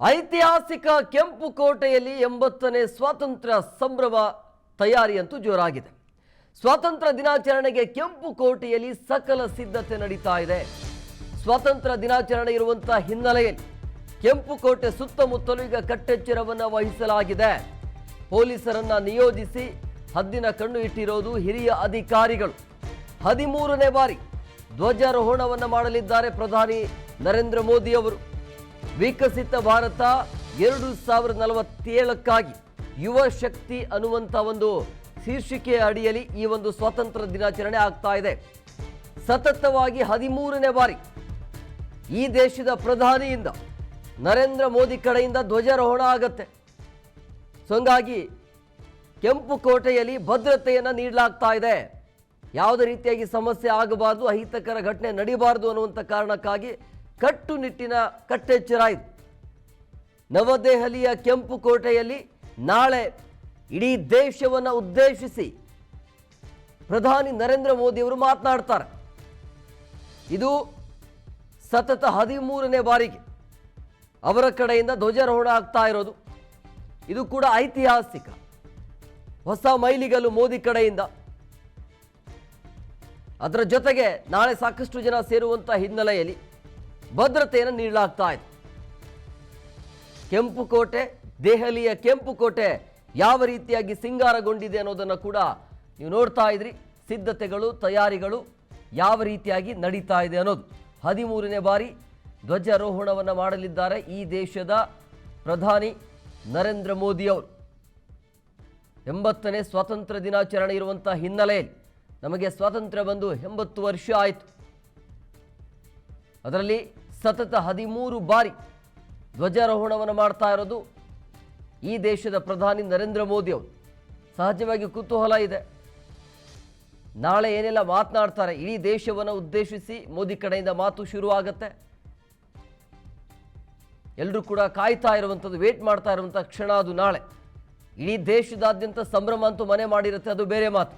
ಐತಿಹಾಸಿಕ ಕೆಂಪು ಕೋಟೆಯಲ್ಲಿ 80ನೇ ಸ್ವಾತಂತ್ರ್ಯ ಸಂಭ್ರಮ ತಯಾರಿಯಂತೂ ಜೋರಾಗಿದೆ. ಸ್ವಾತಂತ್ರ್ಯ ದಿನಾಚರಣೆಗೆ ಕೆಂಪು ಕೋಟೆಯಲ್ಲಿ ಸಕಲ ಸಿದ್ಧತೆ ನಡೀತಾ ಇದೆ. ಸ್ವಾತಂತ್ರ್ಯ ದಿನಾಚರಣೆ ಇರುವಂತಹ ಹಿನ್ನೆಲೆಯಲ್ಲಿ ಕೆಂಪು ಕೋಟೆ ಸುತ್ತಮುತ್ತಲೂ ಈಗ ಕಟ್ಟೆಚ್ಚರವನ್ನು ವಹಿಸಲಾಗಿದೆ. ಪೊಲೀಸರನ್ನ ನಿಯೋಜಿಸಿ ಹದ್ದಿನ ಕಣ್ಣು ಇಟ್ಟಿರೋದು ಹಿರಿಯ ಅಧಿಕಾರಿಗಳು. 13ನೇ ಬಾರಿ ಧ್ವಜಾರೋಹಣವನ್ನು ಮಾಡಲಿದ್ದಾರೆ ಪ್ರಧಾನಿ ನರೇಂದ್ರ ಮೋದಿ ಅವರು. ವಿಕಸಿತ ಭಾರತ 2047ಕ್ಕಾಗಿ ಯುವ ಶಕ್ತಿ ಅನ್ನುವಂಥ ಒಂದು ಶೀರ್ಷಿಕೆಯ ಅಡಿಯಲ್ಲಿ ಈ ಒಂದು ಸ್ವಾತಂತ್ರ್ಯ ದಿನಾಚರಣೆ ಆಗ್ತಾ ಇದೆ. ಸತತವಾಗಿ 13ನೇ ಬಾರಿ ಈ ದೇಶದ ಪ್ರಧಾನಿಯಿಂದ ನರೇಂದ್ರ ಮೋದಿ ಕಡೆಯಿಂದ ಧ್ವಜಾರೋಹಣ ಆಗತ್ತೆ. ಸೊ ಹಂಗಾಗಿ ಕೆಂಪು ಕೋಟೆಯಲ್ಲಿ ಭದ್ರತೆಯನ್ನು ನೀಡಲಾಗ್ತಾ ಇದೆ. ಯಾವುದೇ ರೀತಿಯಾಗಿ ಸಮಸ್ಯೆ ಆಗಬಾರ್ದು, ಅಹಿತಕರ ಘಟನೆ ನಡೀಬಾರ್ದು ಅನ್ನುವಂಥ ಕಾರಣಕ್ಕಾಗಿ ಕಟ್ಟುನಿಟ್ಟಿನ ಕಟ್ಟೆಚ್ಚರ ಇದೆ. ನವದೆಹಲಿಯ ಕೆಂಪು ಕೋಟೆಯಲ್ಲಿ ನಾಳೆ ಇಡೀ ದೇಶವನ್ನು ಉದ್ದೇಶಿಸಿ ಪ್ರಧಾನಿ ನರೇಂದ್ರ ಮೋದಿ ಅವರು ಮಾತನಾಡ್ತಾರೆ. ಇದು ಸತತ 13ನೇ ಬಾರಿಗೆ ಅವರ ಕಡೆಯಿಂದ ಧ್ವಜಾರೋಹಣ ಆಗ್ತಾ ಇರೋದು. ಇದು ಕೂಡ ಐತಿಹಾಸಿಕ ಹೊಸ ಮೈಲಿಗಲ್ಲು ಮೋದಿ ಕಡೆಯಿಂದ. ಅದರ ಜೊತೆಗೆ ನಾಳೆ ಸಾಕಷ್ಟು ಜನ ಸೇರುವಂಥ ಹಿನ್ನೆಲೆಯಲ್ಲಿ ಭದ್ರತೆಯನ್ನು ನೀಡಲಾಗ್ತಾ ಇದೆ. ಕೆಂಪು ಕೋಟೆ, ದೆಹಲಿಯ ಕೆಂಪು ಕೋಟೆ ಯಾವ ರೀತಿಯಾಗಿ ಸಿಂಗಾರಗೊಂಡಿದೆ ಅನ್ನೋದನ್ನು ಕೂಡ ನೀವು ನೋಡ್ತಾ ಇದ್ರಿ. ಸಿದ್ಧತೆಗಳು, ತಯಾರಿಗಳು ಯಾವ ರೀತಿಯಾಗಿ ನಡೀತಾ ಇದೆ ಅನ್ನೋದು. 13ನೇ ಬಾರಿ ಧ್ವಜಾರೋಹಣವನ್ನು ಮಾಡಲಿದ್ದಾರೆ ಈ ದೇಶದ ಪ್ರಧಾನಿ ನರೇಂದ್ರ ಮೋದಿ ಅವರು. 80ನೇ ಸ್ವಾತಂತ್ರ್ಯ ದಿನಾಚರಣೆ ಇರುವಂಥ ಹಿನ್ನೆಲೆಯಲ್ಲಿ ನಮಗೆ ಸ್ವಾತಂತ್ರ್ಯ ಬಂದು 80 ವರ್ಷ ಆಯಿತು. ಅದರಲ್ಲಿ ಸತತ 13 ಬಾರಿ ಧ್ವಜಾರೋಹಣವನ್ನು ಮಾಡ್ತಾ ಇರೋದು ಈ ದೇಶದ ಪ್ರಧಾನಿ ನರೇಂದ್ರ ಮೋದಿ ಅವರು. ಸಹಜವಾಗಿ ಕುತೂಹಲ ಇದೆ, ನಾಳೆ ಏನೆಲ್ಲ ಮಾತನಾಡ್ತಾರೆ. ಇಡೀ ದೇಶವನ್ನು ಉದ್ದೇಶಿಸಿ ಮೋದಿ ಕಡೆಯಿಂದ ಮಾತು ಶುರುವಾಗತ್ತೆ. ಎಲ್ಲರೂ ಕೂಡ ಕಾಯ್ತಾ ಇರುವಂಥದ್ದು, ವೇಟ್ ಮಾಡ್ತಾ ಇರುವಂಥ ಕ್ಷಣ ಅದು ನಾಳೆ. ಇಡೀ ದೇಶದಾದ್ಯಂತ ಸಂಭ್ರಮ ಅಂತೂ ಮನೆ ಮಾಡಿರುತ್ತೆ, ಅದು ಬೇರೆ ಮಾತು.